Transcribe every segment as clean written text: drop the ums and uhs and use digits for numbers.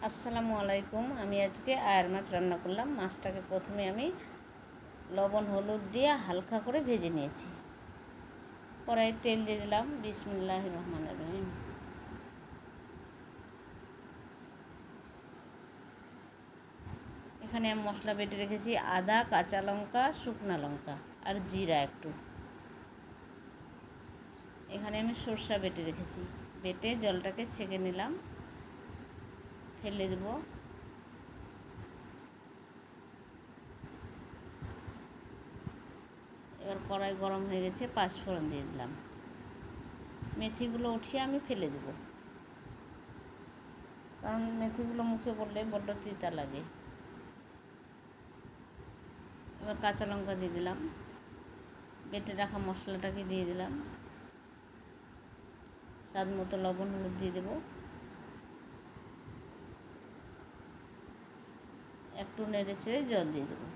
আসসালামু আলাইকুম। আমি আজকে আয়ার মাছ রান্না করলাম। মাছটাকে প্রথমে আমি লবণ হলুদ দিয়ে হালকা করে ভেজে নিয়েছি। কড়াইয়ে তেল দিয়ে দিলাম। বিসমিল্লাহির রহমানির রহিম। এখানে আমি মশলা বেটে রেখেছি আদা, কাঁচা লঙ্কা, শুকনা লঙ্কা আর জিরা একটু। এখানে আমি সরষা বেটে রেখেছি। বেটে জলটাকে ছেঁকে নিলাম, ফেলে দেবো। এবার কড়াই গরম হয়ে গেছে, পাঁচফোড়ন দিয়ে দিলাম। মেথিগুলো উঠিয়ে আমি ফেলে দেব, কারণ মেথিগুলো মুখে পড়লে বড্ড তিতা লাগে। এবার কাঁচা লঙ্কা দিয়ে দিলাম, বেটে রাখা মশলাটাকে দিয়ে দিলাম, স্বাদ মতো লবণ হলুদ দিয়ে দেব, একটু নেড়ে চেড়ে জল দিয়ে দেবো।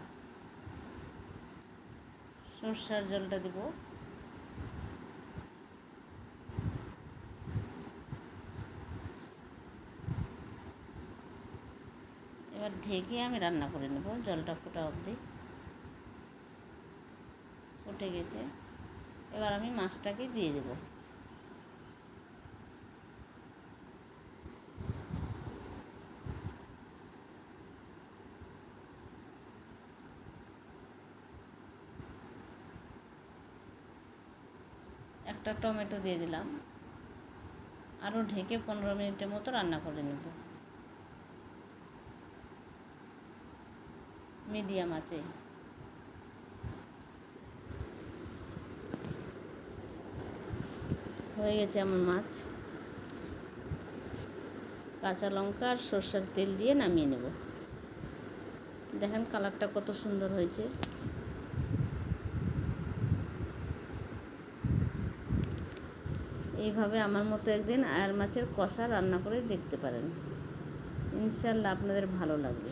সরষার জলটা দেব। এবার ঢেকে আমি রান্না করে নেব জলটা ফোটা অবধি। ফুটে গেছে, এবার আমি মাছটাকে দিয়ে দেব। একটা টমেটো দিয়ে দিলাম। আরও ঢেকে 15 মিনিটের মতো রান্না করে নেব মিডিয়াম আঁচে। হয়ে গেছে আমার মাছ। কাঁচা লঙ্কা আর সরষের তেল দিয়ে নামিয়ে নেব। দেখেন কালারটা কত সুন্দর হয়েছে। এইভাবে আমার মতো একদিন আয়ার মাছের কষা রান্না করে দেখতে পারেন। ইনশাআল্লাহ আপনাদের ভালো লাগবে।